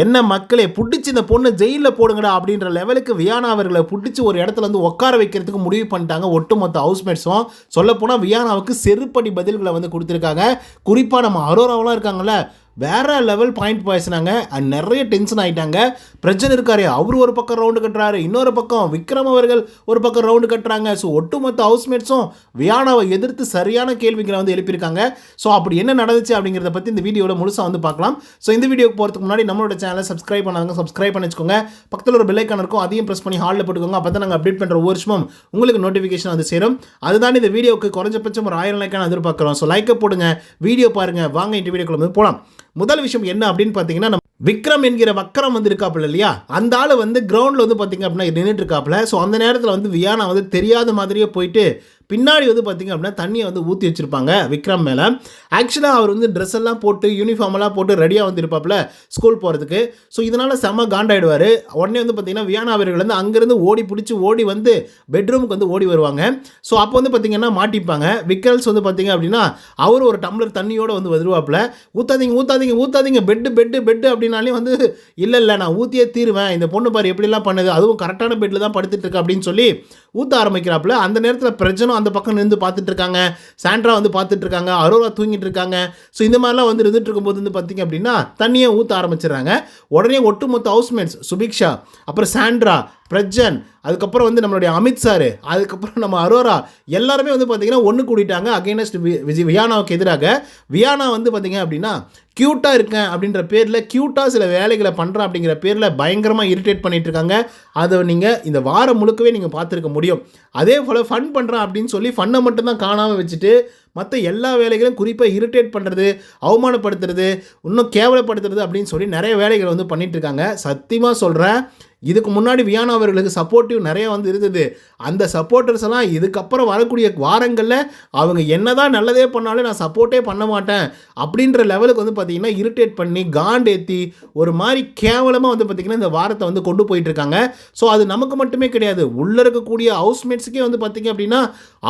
என்ன மக்களே புடிச்சு இந்த பொண்ணை ஜெயிலில் போடுங்கடா அப்படின்ற லெவலுக்கு வியானா அவர்களை புடிச்சு ஒரு இடத்துல வந்து உட்கார வைக்கிறதுக்கு முடிவு பண்ணிட்டாங்க ஒட்டுமொத்த ஹவுஸ்மேட்ஸும். சொல்லப்போனால் வியானாவுக்கு செருப்படி பதில்களை வந்து கொடுத்துருக்காங்க. குறிப்பாக நம்ம அரோராவெலாம் இருக்காங்கல்ல, வேற லெவல் பாயிண்ட் பேசினாங்க. நிறைய டென்ஷன் ஆகிட்டாங்க. பிரச்சனை இருக்காரு, அவர் ஒரு பக்கம் ரவுண்டு கட்டுறாரு, இன்னொரு பக்கம் விக்ரம் அவர்கள் ஒரு பக்கம் ரவுண்டு கட்டுறாங்க. ஸோ ஒட்டுமொத்த ஹவுஸ்மேட்ஸும் வியானாவை எதிர்த்து சரியான கேள்விகளை வந்து எழுப்பியிருக்காங்க. ஸோ அப்படி என்ன நடந்துச்சு அப்படிங்கிறத பற்றி இந்த வீடியோவில் முழுசாக வந்து பார்க்கலாம். ஸோ இந்த வீடியோக்கு போகிறதுக்கு முன்னாடி நம்மளோட சேனலை சப்ஸ்கிரைப் பண்ணாங்க, சப்ஸ்கிரைப் பண்ணி வச்சுக்கோங்க. பக்கத்தில் ஒரு பெல் ஐக்கான் இருக்கும், அதையும் ப்ரெஸ் பண்ணி ஹாலில் போட்டுக்கோங்க. அப்போ தான் நாங்கள் அப்டேட் பண்ணுற ஒவ்வொரு வருஷமும் உங்களுக்கு நோட்டிஃபிகேஷன் வந்து சேரும். அதுதான் இந்த வீடியோக்கு குறைஞ்சபட்சம் ஒரு 1000 லைக்கான எதிர்பார்க்குறோம். ஸோ லைக்கை போடுங்க, வீடியோ பாருங்கள், வாங்க இந்த வீடியோக்குள்ள வந்து போகலாம். முதல் விஷயம் என்ன அப்படின்னு பார்த்தீங்கன்னா, நம்ம விக்ரம் என்கிற வக்கரம் வந்து இருக்காப்புல இல்லையா, அந்த ஆள் வந்து கிரவுண்டில் வந்து பார்த்தீங்க அப்படின்னா நின்றுட்டு இருக்காப்புல. ஸோ அந்த நேரத்தில் வந்து வியானா வந்து தெரியாத மாதிரியே போயிட்டு பின்னாடி வந்து பார்த்திங்க அப்படின்னா தண்ணியை வந்து ஊற்றி வச்சுருப்பாங்க விக்ரம் மேலே. ஆக்சுவலாக அவர் வந்து ட்ரெஸ் எல்லாம் போட்டு யூனிஃபார்மெல்லாம் போட்டு ரெடியாக வந்து இருப்பாப்புல ஸ்கூல் போகிறதுக்கு. ஸோ இதனால் செம்ம காண்டாயிடுவார். உடனே வந்து பார்த்திங்கன்னா வியானா அவர்கள் வந்து அங்கேருந்து ஓடி வந்து பெட்ரூமுக்கு வந்து ஓடி வருவாங்க. ஸோ அப்போ வந்து பார்த்திங்கன்னா மாட்டிப்பாங்க. விக்கல்ஸ் வந்து பார்த்திங்க அப்படின்னா அவர் ஒரு டம்ளர் தண்ணியோடு வந்து வருவாப்புல. ஊற்றாதீங்க பெட்டு அப்படின்னாலே வந்து இல்லை நான் ஊற்றியே தீருவேன், இந்த பொண்ணு பாரு எப்படிலாம் பண்ணுது, அதுவும் கரெக்டான பெட்டில் தான் படுத்துட்டு இருக்கு அப்படின்னு சொல்லி ஊற்ற ஆரம்பிக்கிறாப்புல. அந்த நேரத்தில் பிரச்சனை அந்த பக்கம் நின்று பார்த்துட்டு இருக்காங்க, சாண்ட்ரா வந்து பார்த்துட்டு இருக்காங்க, அரோரா தூங்கிட்டு இருக்காங்க. ஸோ இந்த மாதிரிலாம் வந்து இருந்துட்டு இருக்கும்போது வந்து பார்த்திங்க அப்படின்னா தண்ணியை ஊற்ற ஆரம்பிச்சிடுறாங்க. உடனே ஒட்டுமொத்த ஹவுஸ்மேட்ஸ் சுபிக்ஷா, அப்புறம் சாண்ட்ரா, பிரஜன், அதுக்கப்புறம் வந்து நம்மளுடைய அமித் சார், அதுக்கப்புறம் நம்ம அரோரா எல்லாருமே வந்து பார்த்திங்கன்னா ஒன்று கூடிட்டாங்க அகைனஸ்ட் வியானாவுக்கு எதிராக. வியானா வந்து பார்த்திங்க அப்படின்னா க்யூட்டாக இருக்கேன் அப்படின்ற பேரில், க்யூட்டாக சில வேலைகளை பண்ணுறேன் அப்படிங்கிற பேரில் பயங்கரமாக இரிட்டேட் பண்ணிகிட்டு இருக்காங்க. அதை நீங்கள் இந்த வாரம் முழுக்கவே நீங்கள் பார்த்துருக்க முடியும். அதே போல் ஃபன் பண்ணுறேன் அப்படின்னு சொல்லி ஃபன்னை மட்டும்தான் காணாமல் வச்சுட்டு மற்ற எல்லா வேலைகளும் குறிப்பாக இரிட்டேட் பண்ணுறது, அவமானப்படுத்துறது, இன்னும் கேவலப்படுத்துறது அப்படின்னு சொல்லி நிறைய வேலைகளை வந்து பண்ணிகிட்டு இருக்காங்க. சத்தியமாக சொல்கிறேன், இதுக்கு முன்னாடி வியானா அவர்களுக்கு சப்போர்ட்டிவ் நிறைய வந்து இருந்தது. அந்த சப்போர்ட்டர்ஸ் எல்லாம் இதுக்கப்புறம் வரக்கூடிய வாரங்களில் அவங்க என்னதான் நல்லதே பண்ணாலும் நான் சப்போர்ட்டே பண்ண மாட்டேன் அப்படின்ற லெவலுக்கு வந்து பார்த்திங்கன்னா இரிட்டேட் பண்ணி காண்டேற்றி ஒரு மாதிரி கேவலமாக வந்து பார்த்திங்கன்னா இந்த வாரத்தை வந்து கொண்டு போயிட்டுருக்காங்க. ஸோ அது நமக்கு மட்டுமே கிடையாது, உள்ளே இருக்கக்கூடிய ஹவுஸ்மேட்ஸுக்கே வந்து பார்த்திங்க அப்படின்னா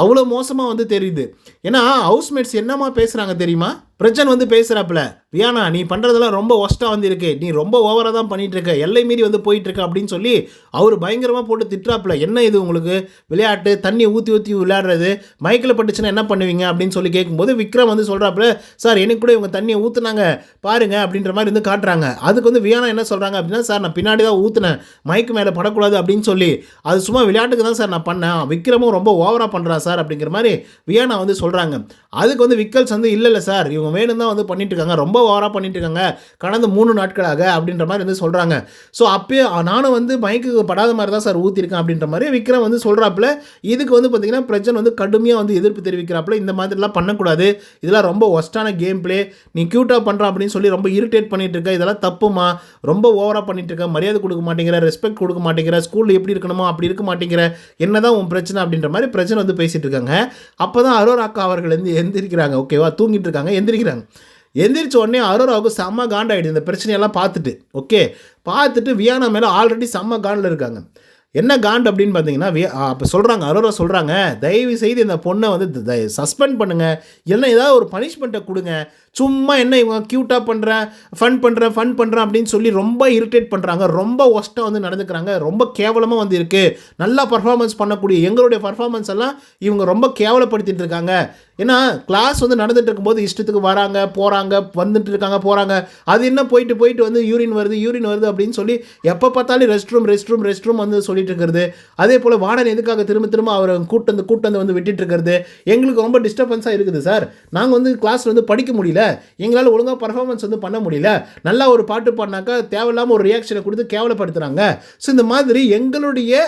அவ்வளோ மோசமாக வந்து தெரியுது. ஏன்னா ஹவுஸ்மேட்ஸ் என்னமா பேசுகிறாங்க தெரியுமா? பிரஜன் வந்து பேசுகிறாப்புல, வியானா நீ பண்ணுறதெல்லாம் ரொம்ப ஒஸ்ட்டாக வந்து இருக்கு, நீ ரொம்ப ஓவராக தான் பண்ணிகிட்டு இருக்க, எல்லை மீறி வந்து போயிட்டுருக்க அப்படின்னு சொல்லி அவர் பயங்கரமாக போட்டு திட்டுறாப்புல. என்ன இது உங்களுக்கு விளையாட்டு, தண்ணி ஊற்றி விளையாடுறது, மைக்கில் பட்டுச்சுன்னா என்ன பண்ணுவீங்க அப்படின்னு சொல்லி கேட்கும்போது விக்ரம் வந்து சொல்கிறாப்புல, சார் எனக்கு கூட இவங்க தண்ணியை ஊற்றுனாங்க பாருங்க அப்படின்ற மாதிரி வந்து காட்டுறாங்க. அதுக்கு வந்து வியானா என்ன சொல்கிறாங்க அப்படின்னா, சார் நான் பின்னாடி தான் ஊற்றுனேன், மைக்கு மேலே படக்கூடாது அப்படின்னு சொல்லி, அது சும்மா விளையாட்டுக்கு தான் சார் நான் பண்ணேன், விக்ரமும் ரொம்ப ஓவராக பண்ணுறான் சார் அப்படிங்கிற மாதிரி வியானா வந்து சொல்கிறாங்க. அதுக்கு வந்து விக்கல்ஸ் வந்து இல்லை சார் இவங்க வேணும் தான் வந்து பண்ணிட்டு இருக்காங்க, ரொம்ப ஓவராக பண்ணிட்டு இருக்காங்க கடந்த 3 நாட்களாக அப்படின்ற மாதிரி வந்து சொல்கிறாங்க. ஸோ அப்பயே நானும் வந்து மைக்கு படாத மாதிரி தான் சார் ஊற்றிருக்கேன் அப்படின்ற மாதிரி விக்ரம் வந்து சொல்கிறாப்புல. இதுக்கு வந்து பார்த்திங்கன்னா பிரஜன் வந்து கடுமையாக வந்து எதிர்ப்பு தெரிவிக்கிறாப்புல, இந்த மாதிரிலாம் பண்ணக்கூடாது, இதெல்லாம் ரொம்ப ஒஸ்ட்டான கேம் பிளே, நீ க்யூட்டாக பண்ணுற அப்படின்னு சொல்லி ரொம்ப இரிட்டேட் பண்ணிட்டு இருக்க, இதெல்லாம் தப்புமா, ரொம்ப ஓவராக பண்ணிட்டு இருக்க, மரியாதை கொடுக்க மாட்டேங்கிற, ரெஸ்பெக்ட் கொடுக்க மாட்டேங்கிற, ஸ்கூலில் எப்படி இருக்கணுமோ அப்படி இருக்க மாட்டேங்கிற, என்னதான் உன் பிரச்சனை அப்படின்ற மாதிரி பிரச்சனை வந்து பேசிகிட்டு இருக்காங்க. அப்போ தான் அரோரா அக்கா அவர்கள் வந்து எந்திரிக்கிறாங்க. ஓகேவா, தூங்கிட்டு இருக்காங்க, எந்திரிச்ச உடனே அரோராவுக்கு செம்ம காண்டாயிடுது இந்த பிரச்சனையெல்லாம் பார்த்துட்டு. ஓகே, பார்த்துட்டு வியானா மேலே ஆல்ரெடி செம்ம காண்டில் இருக்காங்க. என்ன காண்ட் அப்படின்னு பார்த்தீங்கன்னா அப்போ சொல்கிறாங்க, அரோரா சொல்கிறாங்க, தயவு செய்து இந்த பொண்ணை வந்து சஸ்பெண்ட் பண்ணுங்கள், இல்லைன்னா ஏதாவது ஒரு பனிஷ்மெண்ட்டை கொடுங்க, சும்மா என்ன இவங்க க்யூட்டாக பண்ணுறேன் ஃபன் பண்ணுறேன் அப்படின்னு சொல்லி ரொம்ப இரிட்டேட் பண்ணுறாங்க, ரொம்ப ஒஸ்ட்டாக வந்து நடந்துக்கிறாங்க, ரொம்ப கேவலமாக வந்து இருக்குது, நல்லா பர்ஃபார்மன்ஸ் பண்ணக்கூடிய எங்களுடைய பர்ஃபார்மன்ஸ் எல்லாம் இவங்க ரொம்ப கேவலப்படுத்திட்டு இருக்காங்க. ஏன்னா கிளாஸ் வந்து நடந்துட்டு இருக்கும்போது இஷ்டத்துக்கு வராங்க போகிறாங்க, வந்துட்டு இருக்காங்க போகிறாங்க, அது என்ன போயிட்டு வந்து யூரின் வருது அப்படின்னு சொல்லி எப்போ பார்த்தாலும் ரெஸ்ட் ரூம் வந்து சொல்லிட்டு இருக்கிறது. அதே போல் வார்டன் எதுக்காக திரும்ப அவரை கூட்டு வந்து விட்டுட்டு இருக்கிறது எங்களுக்கு ரொம்ப டிஸ்டர்பன்ஸாக இருக்குது சார். நாங்கள் வந்து கிளாஸில் வந்து படிக்க முடியல, எங்களால் ஒழுங்காக பர்ஃபார்மன்ஸ் வந்து பண்ண முடியல, நல்லா ஒரு பாட்டு பாடினாக்கா தேவையில்லாமல் ஒரு ரியாக்ஷனை கொடுத்து கேவலப்படுத்துகிறாங்க. ஸோ இந்த மாதிரி எங்களுடைய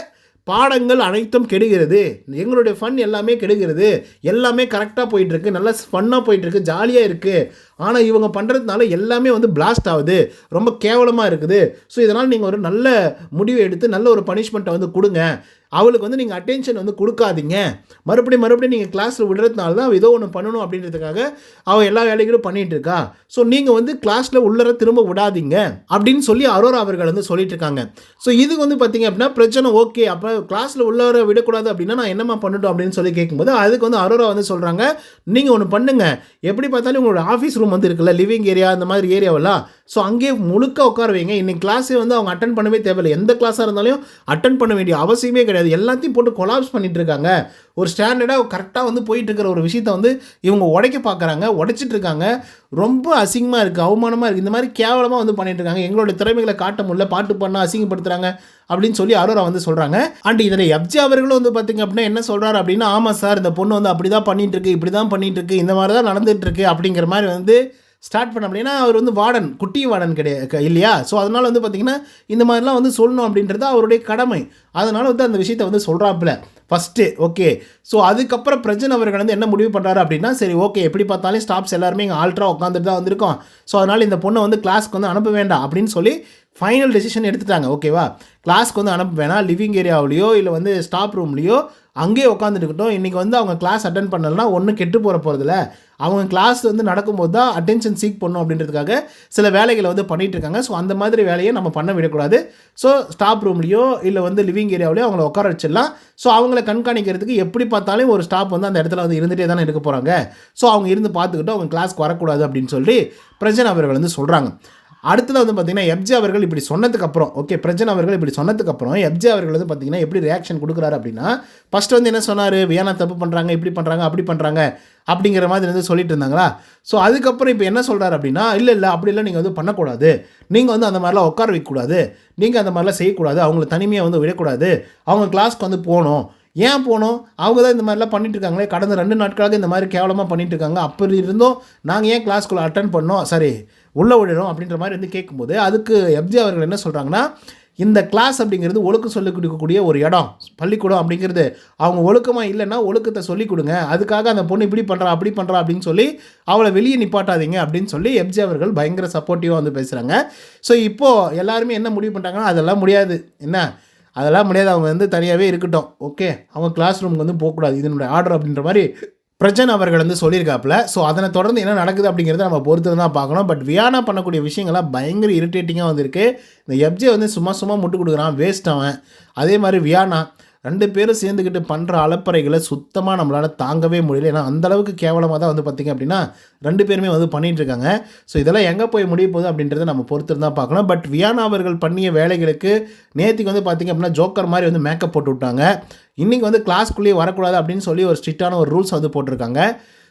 பாடங்கள் அனைத்தும் கெடுகிறது, எங்களுடைய ஃபன் எல்லாமே கெடுகிறது, எல்லாமே கரெக்டாக போயிட்டுருக்கு, நல்லா ஃபன்னாக போயிட்டுருக்கு, ஜாலியாக இருக்குது, ஆனால் இவங்க பண்ணுறதுனால எல்லாமே வந்து பிளாஸ்ட் ஆகுது, ரொம்ப கேவலமாக இருக்குது. ஸோ இதனால் நீங்கள் ஒரு நல்ல முடிவை எடுத்து நல்ல ஒரு பனிஷ்மெண்ட்டை வந்து கொடுங்க, அவளுக்கு வந்து நீங்கள் அட்டென்ஷன் வந்து கொடுக்காதீங்க, மறுபடியும் நீங்கள் கிளாஸில் விடுறதுனால தான் ஏதோ ஒன்று பண்ணணும் அப்படின்றதுக்காக அவள் எல்லா வேலைகளும் பண்ணிகிட்டு இருக்கா. ஸோ நீங்கள் வந்து கிளாஸில் உள்ளர திரும்ப விடாதீங்க அப்படின்னு சொல்லி அரோரா அவர்கள் வந்து சொல்லிட்டு இருக்காங்க. ஸோ இது வந்து பார்த்தீங்க அப்படின்னா பிரச்சனை. ஓகே, அப்போ கிளாஸில் உள்ளர விடக்கூடாது அப்படின்னா நான் என்னம்மா பண்ணட்டும் அப்படின்னு சொல்லி கேட்கும்போது அதுக்கு வந்து அரோரா வந்து சொல்கிறாங்க, நீங்கள் ஒன்று பண்ணுங்கள், எப்படி பார்த்தாலும் உங்களோட ஆஃபீஸ் ரூம் வந்து இருக்குல்ல, லிவிங் ஏரியா இந்த மாதிரி ஏரியாவெல்லாம், ஸோ அங்கேயே முழுக்க உட்கார வைங்க. இன்னைக்கு கிளாஸே வந்து அவங்க அட்டன் பண்ணவே தேவையில்லை, எந்த கிளாஸாக இருந்தாலும் அட்டன் பண்ண வேண்டிய அவசியமே கிடையாது. எல்லாத்தையும் போட்டு கொலாப்ஸ் பண்ணிட்டு இருக்காங்க. ஒரு ஸ்டாண்டர்டாக கரெக்டாக வந்து போயிட்டு இருக்கிற ஒரு விஷயத்தை வந்து இவங்க உடைக்க பார்க்குறாங்க, உடைச்சிட்டு இருக்காங்க. ரொம்ப அசிங்கமாக இருக்குது, அவமானமாக இருக்குது, இந்த மாதிரி கேவலமாக வந்து பண்ணிட்டு இருக்காங்க. எங்களோட திறமைகளை காட்ட முடியல, பாட்டு பண்ண அசிங்கப்படுத்துகிறாங்க அப்படின்னு சொல்லி அரோரா வந்து சொல்கிறாங்க. அண்ட் இதில் எஃப்ஜே அவர்களும் வந்து பார்த்திங்க அப்படின்னா என்ன சொல்கிறாரு அப்படின்னா, ஆமாம் சார், இந்த பொண்ணு வந்து அப்படி தான் பண்ணிகிட்டு இருக்கு, இப்படி தான் பண்ணிகிட்டு இருக்கு, இந்த மாதிரி தான் நடந்துகிட்டு இருக்கு அப்படிங்கிற மாதிரி வந்து ஸ்டார்ட் பண்ண அப்படின்னா, அவர் வந்து வார்டன், குட்டி வார்டன் கிடையாது இல்லையா. ஸோ அதனால் வந்து பார்த்திங்கன்னா இந்த மாதிரிலாம் வந்து சொல்லணும் அப்படின்றது அவருடைய கடமை. அதனால் வந்து அந்த விஷயத்தை வந்து சொல்கிறாப்புல ஃபஸ்ட்டு. ஓகே, ஸோ அதுக்கப்புறம் பிரஜன் அவர்கள் வந்து என்ன முடிவு பண்ணுறாரு அப்படின்னா, சரி ஓகே, எப்படி பார்த்தாலும் ஸ்டாஃப்ஸ் எல்லாருமே இங்கே ஆல்ட்ரா உட்காந்துட்டு தான் வந்திருக்கோம், ஸோ அதனால் இந்த பொண்ணை வந்து கிளாஸ்க்கு வந்து அனுப்ப வேண்டாம் அப்படின்னு சொல்லி ஃபைனல் டெசிஷன் எடுத்துட்டாங்க. ஓகேவா, கிளாஸ்க்கு வந்து அனுப்ப வேணாம், லிவிங் ஏரியாவிலையோ இல்லை வந்து ஸ்டாஃப் ரூம்லேயோ அங்கேயே உட்காந்துட்டுக்கிட்டோம். இன்றைக்கி வந்து அவங்க கிளாஸ் அட்டன் பண்ணலன்னா ஒன்றும் கெட்டு போகிறதில்ல, அவங்க கிளாஸ் வந்து நடக்கும்போது தான் அட்டென்ஷன் சீக் பண்ணணும் அப்படின்றதுக்காக சில வேலைகளை வந்து பண்ணிகிட்டு இருக்காங்க. ஸோ அந்த மாதிரி வேலையை நம்ம பண்ண விடக்கூடாது. ஸோ ஸ்டாஃப் ரூம்லேயோ இல்லை வந்து லிவிங் ஏரியாவிலையோ அவங்கள உட்கார வச்சிடலாம். ஸோ அவங்கள கண்காணிக்கிறதுக்கு எப்படி பார்த்தாலும் ஒரு ஸ்டாஃப் வந்து அந்த இடத்துல வந்து இருந்துகிட்டே தானே இருக்க போகிறாங்க. ஸோ அவங்க இருந்து பார்த்துக்கிட்டு அவங்க கிளாஸ்க்கு வரக்கூடாது அப்படின்னு சொல்லி பிரஜன் அவர்கள் வந்து சொல்கிறாங்க. அடுத்தது வந்து பார்த்திங்கன்னா எஃப்ஜே அவர்கள் இப்படி சொன்னதுக்கப்புறம், ஓகே, பிரஜன் அவர்கள் இப்படி சொன்னதுக்கப்புறம் எஃப்ஜே அவர்கள் வந்து பார்த்திங்கன்னா எப்படி ரியாக்ஷன் கொடுக்குறாரு அப்படின்னா, ஃபஸ்ட்டு வந்து என்ன சொன்னார், வியானா தப்பு பண்ணுறாங்க, இப்படி பண்ணுறாங்க, அப்படி பண்ணுறாங்க அப்படிங்கிற மாதிரி வந்து சொல்லிட்டு இருந்தாங்களா. ஸோ அதுக்கப்புறம் இப்போ என்ன சொல்கிறாரு அப்படின்னா, இல்லை அப்படிலாம் நீங்கள் வந்து பண்ணக்கூடாது, நீங்கள் வந்து அந்த மாதிரிலாம் உட்கார வைக்கக்கூடாது, நீங்கள் அந்த மாதிரிலாம் செய்யக்கூடாது, அவங்கள தனிமையாக வந்து விடக்கூடாது, அவங்க கிளாஸ்க்கு வந்து போகணும். ஏன் போகணும், அவங்க தான் இந்த மாதிரிலாம் பண்ணிட்டு இருக்காங்களே, கடந்த 2 நாட்களாக இந்த மாதிரி கேவலமாக பண்ணிட்டு இருக்காங்க, அப்படி இருந்தும் நாங்கள் ஏன் கிளாஸ்க்குள்ளே அட்டன் பண்ணோம், சரி உள்ளே விடணும் அப்படின்ற மாதிரி வந்து கேட்கும்போது அதுக்கு எஃப்ஜே அவர்கள் என்ன சொல்கிறாங்கன்னா, இந்த கிளாஸ் அப்படிங்கிறது ஒழுக்கம் சொல்லிக் கொடுக்கக்கூடிய ஒரு இடம், பள்ளிக்கூடம் அப்படிங்கிறது, அவங்க ஒழுக்கமாக இல்லைன்னா ஒழுக்கத்தை சொல்லிக் கொடுங்க, அதுக்காக அந்த பொண்ணு இப்படி பண்ணுறா அப்படி பண்ணுறா அப்படின்னு சொல்லி அவளை வெளியே நிப்பாட்டாதீங்க அப்படின்னு சொல்லி எஃப்ஜே அவர்கள் பயங்கர சப்போர்ட்டிவாக வந்து பேசுகிறாங்க. ஸோ இப்போது எல்லாருமே என்ன முடிவு பண்ணுறாங்கன்னா, அதெல்லாம் முடியாது, அதெல்லாம் முடியாது, அவங்க வந்து தனியாகவே இருக்கட்டும், ஓகே, அவங்க கிளாஸ் ரூமுக்கு வந்து போகக்கூடாது, இதனுடைய ஆர்டர் அப்படின்ற மாதிரி பிரஜன் அவர்கள் வந்து சொல்லியிருக்காப்புல. ஸோ அதனை தொடர்ந்து என்ன நடக்குது அப்படிங்கிறத நம்ம பொறுத்து தான் பார்க்கணும். பட் வியானா பண்ணக்கூடிய விஷயங்கள்லாம் பயங்கர இரிட்டேட்டிங்காக வந்திருக்கு. இந்த எஃப்ஜே வந்து சும்மா முட்டு கொடுக்குறான், வேஸ்ட் அவன். அதே மாதிரி வியானா 2 பேரும் சேர்ந்துக்கிட்டு பண்ணுற அலப்பறைகளை சுத்தமாக நம்மளால் தாங்கவே முடியல. ஏன்னா அந்தளவுக்கு கேவலமாக தான் வந்து பார்த்திங்க அப்படின்னா 2 பேருமே வந்து பண்ணிகிட்ருக்காங்க. ஸோ இதெல்லாம் எங்கே போய் முடிய போகுது அப்படின்றத நம்ம பொறுத்து தான் பார்க்கணும். பட் வியானா அவர்கள் பண்ணிய வேலைகளுக்கு நேற்றுக்கு வந்து பார்த்திங்க அப்படின்னா ஜோக்கர் மாதிரி வந்து மேக்கப் போட்டு விட்டாங்க. இன்றைக்கி வந்து கிளாஸ்க்குள்ளேயே வரக்கூடாது அப்படின்னு சொல்லி ஒரு ஸ்ட்ரிக்டான ஒரு ரூல்ஸ் வந்து போட்டிருக்காங்க.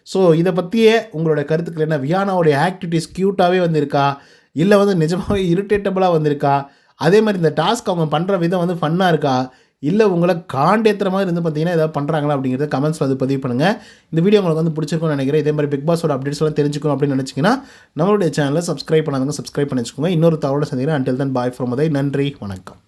ஸோ இதை பற்றியே உங்களோட கருத்துக்கள் என்ன? வியானாவுடைய ஆக்டிவிட்டீஸ் க்யூட்டாகவே வந்திருக்கா, இல்லை வந்து நிஜமாகவே இரிட்டேட்டபுளாக வந்திருக்கா, அதே மாதிரி இந்த டாஸ்க் அவங்க பண்ணுற விதம் வந்து ஃபன்னாக இருக்கா, இல்லை உங்களை காண்டேற்றுற மாதிரி இருந்து பார்த்தீங்கன்னா ஏதாவது பண்ணுறாங்களா அப்படிங்கிறத கமெண்ட்ஸில் வந்து பதிவு பண்ணுங்கள். இந்த வீடியோ உங்களுக்கு வந்து பிடிச்சிருக்கும்னு நினைக்கிறேன். இதே மாதிரி பிக் பாஸோட அப்டேட்ஸ்லாம் தெரிஞ்சுக்கணும் அப்படின்னு நினச்சிங்கன்னா நம்மளுடைய சேனலை சப்ஸ்கிரைப் பண்ணாதவங்க சப்ஸ்கிரைப் பண்ணி வச்சுக்கோங்க. இன்னொரு தகவலை சந்திக்கிறேன். Until then bye from Uday. நன்றி, வணக்கம்.